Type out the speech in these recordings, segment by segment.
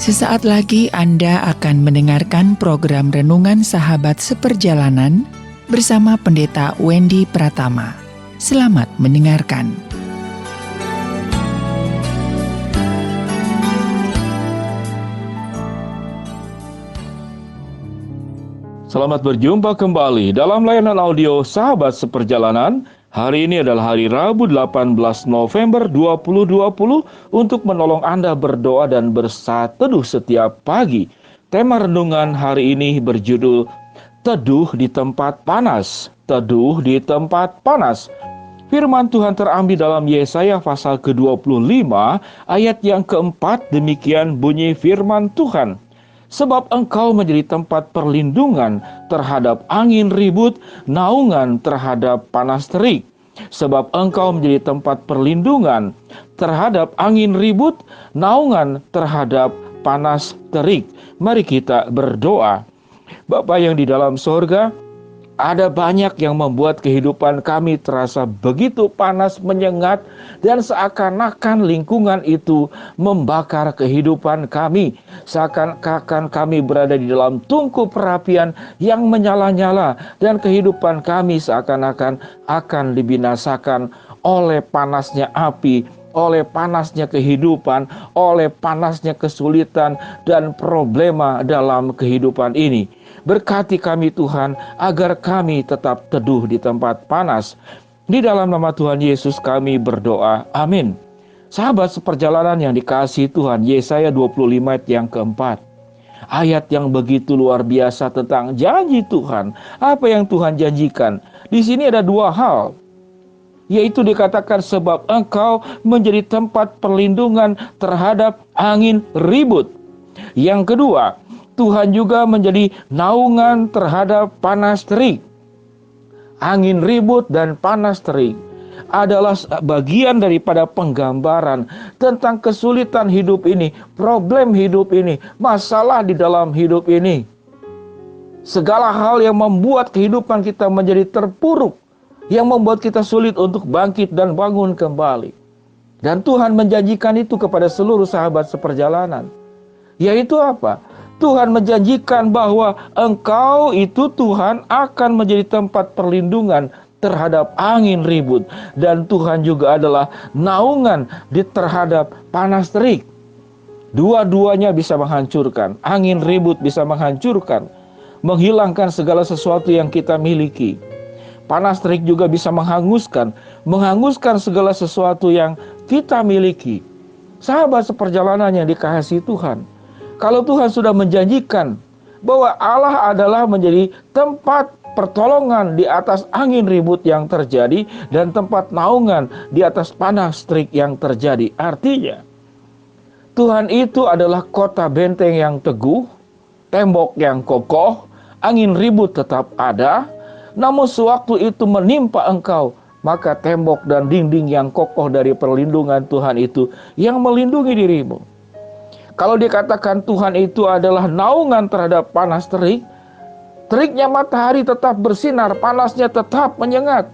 Sesaat lagi Anda akan mendengarkan program Renungan Sahabat Seperjalanan bersama Pendeta Wendy Pratama. Selamat mendengarkan. Selamat berjumpa kembali dalam layanan audio Sahabat Seperjalanan. Hari ini adalah hari Rabu 18 November 2020 untuk menolong Anda berdoa dan bersateduh setiap pagi. Tema renungan hari ini berjudul Teduh di Tempat Panas. Teduh di Tempat Panas. Firman Tuhan terambil dalam Yesaya pasal ke-25 ayat yang keempat. Demikian bunyi firman Tuhan. Sebab engkau menjadi tempat perlindungan terhadap angin ribut, naungan terhadap panas terik. Sebab engkau menjadi tempat perlindungan terhadap angin ribut, naungan terhadap panas terik. Mari kita berdoa. Bapa yang di dalam sorga, ada banyak yang membuat kehidupan kami terasa begitu panas, menyengat, dan seakan-akan lingkungan itu membakar kehidupan kami. Seakan-akan kami berada di dalam tungku perapian yang menyala-nyala, dan kehidupan kami seakan-akan akan dibinasakan oleh panasnya api, oleh panasnya kehidupan, oleh panasnya kesulitan dan problema dalam kehidupan ini. Berkati kami Tuhan, agar kami tetap teduh di tempat panas. Di dalam nama Tuhan Yesus kami berdoa. Amin. Sahabat seperjalanan yang dikasihi Tuhan, Yesaya 25 ayat yang keempat. Ayat yang begitu luar biasa tentang janji Tuhan. Apa yang Tuhan janjikan? Di sini ada dua hal. Yaitu dikatakan sebab engkau menjadi tempat perlindungan terhadap angin ribut. Yang kedua, Tuhan juga menjadi naungan terhadap panas terik. Angin ribut dan panas terik adalah bagian daripada penggambaran tentang kesulitan hidup ini, problem hidup ini, masalah di dalam hidup ini. Segala hal yang membuat kehidupan kita menjadi terpuruk, yang membuat kita sulit untuk bangkit dan bangun kembali. Dan Tuhan menjanjikan itu kepada seluruh sahabat seperjalanan. Yaitu apa? Tuhan menjanjikan bahwa engkau itu Tuhan akan menjadi tempat perlindungan terhadap angin ribut. Dan Tuhan juga adalah naungan terhadap panas terik. Dua-duanya bisa menghancurkan. Angin ribut bisa menghancurkan, menghilangkan segala sesuatu yang kita miliki. Panas terik juga bisa menghanguskan segala sesuatu yang kita miliki. Sahabat seperjalanan yang dikasihi Tuhan, kalau Tuhan sudah menjanjikan bahwa Allah adalah menjadi tempat pertolongan di atas angin ribut yang terjadi dan tempat naungan di atas panas terik yang terjadi. Artinya, Tuhan itu adalah kota benteng yang teguh, tembok yang kokoh, angin ribut tetap ada. Namun sewaktu itu menimpa engkau, maka tembok dan dinding yang kokoh dari perlindungan Tuhan itu yang melindungi dirimu. Kalau dikatakan Tuhan itu adalah naungan terhadap panas terik, teriknya matahari tetap bersinar, panasnya tetap menyengat.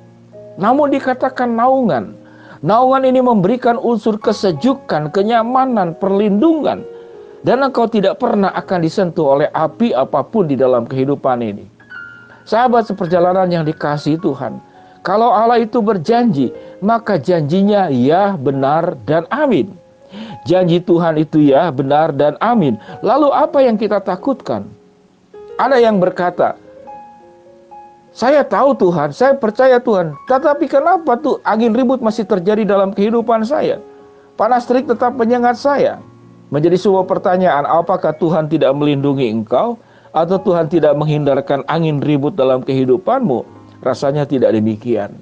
Namun dikatakan naungan. Naungan ini memberikan unsur kesejukan, kenyamanan, perlindungan. Dan engkau tidak pernah akan disentuh oleh api apapun di dalam kehidupan ini. Sahabat seperjalanan yang dikasihi Tuhan, kalau Allah itu berjanji, maka janjinya ya, benar, dan amin. Janji Tuhan itu ya, benar, dan amin. Lalu apa yang kita takutkan? Ada yang berkata, saya tahu Tuhan, saya percaya Tuhan, tetapi kenapa tuh angin ribut masih terjadi dalam kehidupan saya? Panas terik tetap menyengat saya. Menjadi sebuah pertanyaan, apakah Tuhan tidak melindungi engkau? Atau Tuhan tidak menghindarkan angin ribut dalam kehidupanmu? Rasanya tidak demikian.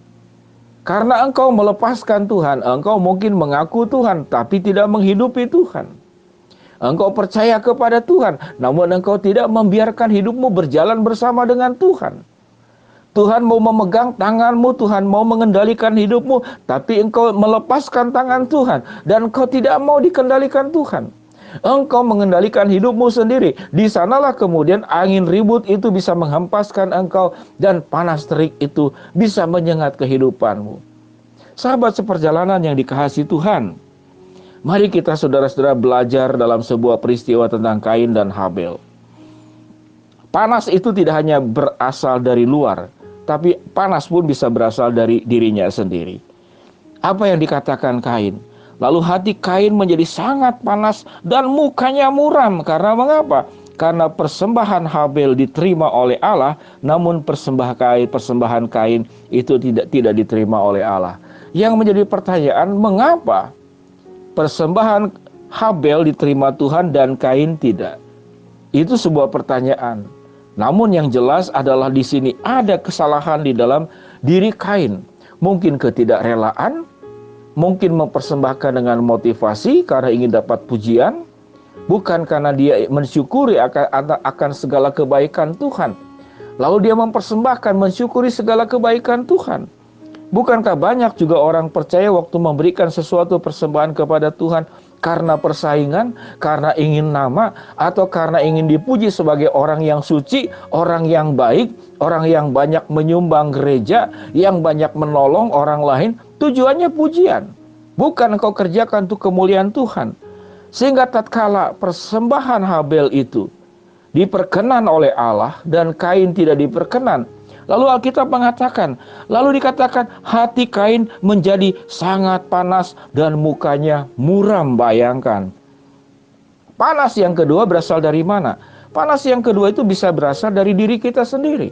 Karena engkau melepaskan Tuhan, engkau mungkin mengaku Tuhan, tapi tidak menghidupi Tuhan. Engkau percaya kepada Tuhan, namun engkau tidak membiarkan hidupmu berjalan bersama dengan Tuhan. Tuhan mau memegang tanganmu, Tuhan mau mengendalikan hidupmu, tapi engkau melepaskan tangan Tuhan, dan engkau tidak mau dikendalikan Tuhan. Engkau mengendalikan hidupmu sendiri. Di sanalah kemudian angin ribut itu bisa menghempaskan engkau dan panas terik itu bisa menyengat kehidupanmu. Sahabat seperjalanan yang dikasihi Tuhan, Mari kita saudara-saudara belajar dalam sebuah peristiwa tentang Kain dan Habel. Panas itu tidak hanya berasal dari luar, tapi panas pun bisa berasal dari dirinya sendiri. Apa yang dikatakan Kain? Lalu hati Kain menjadi sangat panas dan mukanya muram. Karena mengapa? Karena persembahan Habel diterima oleh Allah, namun persembahan Kain itu tidak diterima oleh Allah. Yang menjadi pertanyaan, mengapa persembahan Habel diterima Tuhan dan Kain tidak? Itu sebuah pertanyaan. Namun yang jelas adalah di sini ada kesalahan di dalam diri Kain. Mungkin ketidakrelaan, mungkin mempersembahkan dengan motivasi karena ingin dapat pujian, bukan karena dia mensyukuri akan segala kebaikan Tuhan. Lalu dia mempersembahkan, mensyukuri segala kebaikan Tuhan. Bukankah banyak juga orang percaya waktu memberikan sesuatu persembahan kepada Tuhan karena persaingan, karena ingin nama, atau karena ingin dipuji sebagai orang yang suci, orang yang baik, orang yang banyak menyumbang gereja, yang banyak menolong orang lain, tujuannya pujian. Bukan engkau kerjakan untuk kemuliaan Tuhan. Sehingga tatkala persembahan Habel itu diperkenan oleh Allah dan Kain tidak diperkenan, lalu Alkitab mengatakan, lalu dikatakan hati Kain menjadi sangat panas dan mukanya muram. Bayangkan. Panas yang kedua berasal dari mana? Panas yang kedua itu bisa berasal dari diri kita sendiri.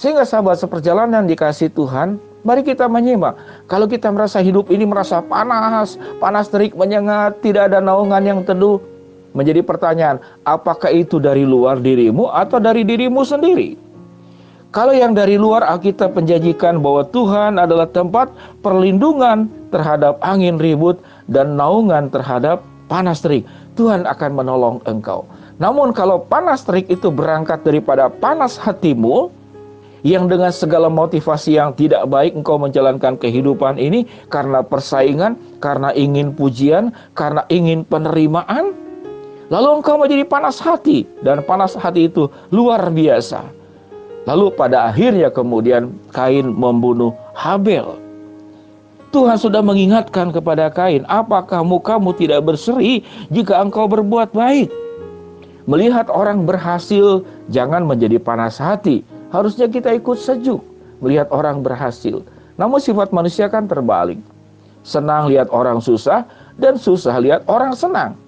Sehingga sahabat seperjalanan dikasih Tuhan, mari kita menyimak. Kalau kita merasa hidup ini merasa panas terik menyengat, tidak ada naungan yang teduh, menjadi pertanyaan, apakah itu dari luar dirimu atau dari dirimu sendiri? Kalau yang dari luar, Alkitab menjanjikan bahwa Tuhan adalah tempat perlindungan terhadap angin ribut dan naungan terhadap panas terik. Tuhan akan menolong engkau. Namun kalau panas terik itu berangkat daripada panas hatimu, yang dengan segala motivasi yang tidak baik engkau menjalankan kehidupan ini karena persaingan, karena ingin pujian, karena ingin penerimaan, lalu engkau menjadi panas hati, dan panas hati itu luar biasa. Lalu pada akhirnya kemudian Kain membunuh Habel. Tuhan sudah mengingatkan kepada Kain, apakah mukamu tidak berseri jika engkau berbuat baik? Melihat orang berhasil, jangan menjadi panas hati. Harusnya kita ikut sejuk melihat orang berhasil. Namun sifat manusia kan terbalik. Senang lihat orang susah dan susah lihat orang senang.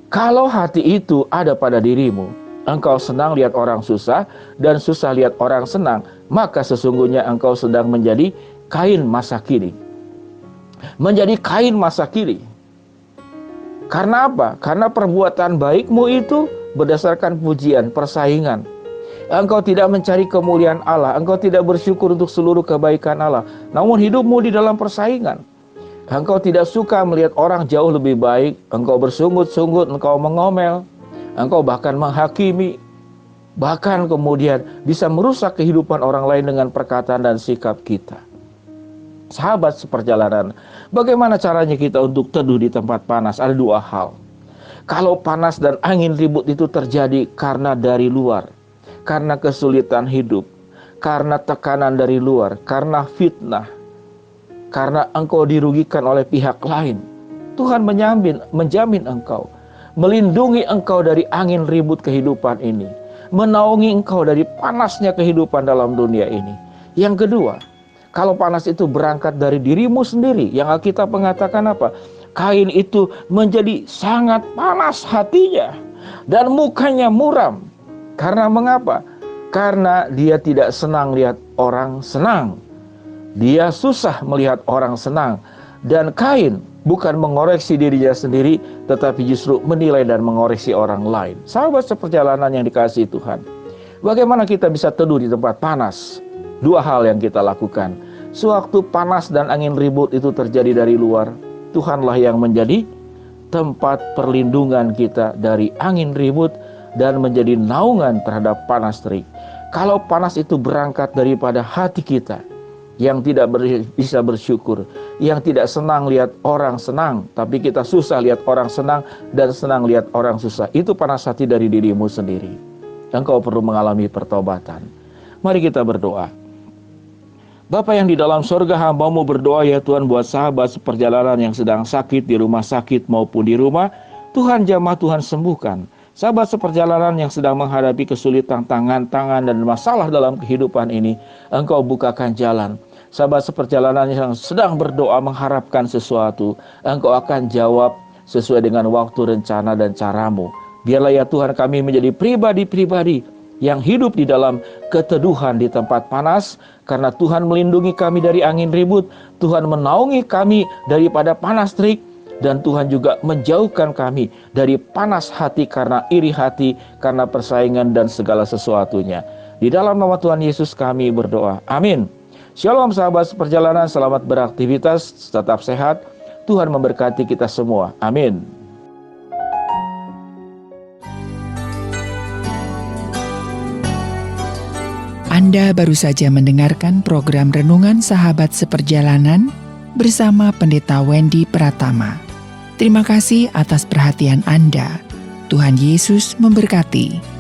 Kalau hati itu ada pada dirimu, engkau senang lihat orang susah dan susah lihat orang senang, maka sesungguhnya engkau sedang menjadi Kain masa kini. Menjadi Kain masa kini. Karena apa? Karena perbuatan baikmu itu berdasarkan pujian, persaingan. Engkau tidak mencari kemuliaan Allah, engkau tidak bersyukur untuk seluruh kebaikan Allah, namun hidupmu di dalam persaingan. Engkau tidak suka melihat orang jauh lebih baik, engkau bersungut-sungut, engkau mengomel, engkau bahkan menghakimi, bahkan kemudian bisa merusak kehidupan orang lain dengan perkataan dan sikap kita. Sahabat seperjalanan, bagaimana caranya kita untuk teduh di tempat panas? Ada dua hal. Kalau panas dan angin ribut itu terjadi karena dari luar, karena kesulitan hidup, karena tekanan dari luar, karena fitnah, karena engkau dirugikan oleh pihak lain, Tuhan menjamin engkau, melindungi engkau dari angin ribut kehidupan ini, menaungi engkau dari panasnya kehidupan dalam dunia ini. Yang kedua, kalau panas itu berangkat dari dirimu sendiri, yang Alkitab mengatakan apa? Kain itu menjadi sangat panas hatinya dan mukanya muram. Karena mengapa? Karena dia tidak senang lihat orang senang. Dia susah melihat orang senang. Dan Kain bukan mengoreksi dirinya sendiri, tetapi justru menilai dan mengoreksi orang lain. Sahabat seperjalanan yang dikasihi Tuhan, bagaimana kita bisa teduh di tempat panas? Dua hal yang kita lakukan. Sewaktu panas dan angin ribut itu terjadi dari luar, Tuhanlah yang menjadi tempat perlindungan kita dari angin ribut dan menjadi naungan terhadap panas terik. Kalau panas itu berangkat daripada hati kita yang tidak bisa bersyukur, yang tidak senang lihat orang senang, tapi kita susah lihat orang senang dan senang lihat orang susah, itu panas hati dari dirimu sendiri. Engkau perlu mengalami pertobatan. Mari kita berdoa. Bapa yang di dalam sorga, hamba-Mu berdoa ya Tuhan buat sahabat seperjalanan yang sedang sakit di rumah sakit maupun di rumah. Tuhan jamah, Tuhan sembuhkan. Sahabat seperjalanan yang sedang menghadapi kesulitan, tangan-tangan dan masalah dalam kehidupan ini, Engkau bukakan jalan. Sahabat seperjalanan yang sedang berdoa mengharapkan sesuatu, Engkau akan jawab sesuai dengan waktu, rencana, dan cara-Mu. Biarlah ya Tuhan kami menjadi pribadi-pribadi yang hidup di dalam keteduhan di tempat panas, karena Tuhan melindungi kami dari angin ribut, Tuhan menaungi kami daripada panas terik, dan Tuhan juga menjauhkan kami dari panas hati karena iri hati, karena persaingan dan segala sesuatunya. Di dalam nama Tuhan Yesus kami berdoa. Amin. Shalom sahabat seperjalanan, selamat beraktivitas, tetap sehat. Tuhan memberkati kita semua. Amin. Anda baru saja mendengarkan program Renungan Sahabat Seperjalanan bersama Pendeta Wendy Pratama. Terima kasih atas perhatian Anda. Tuhan Yesus memberkati.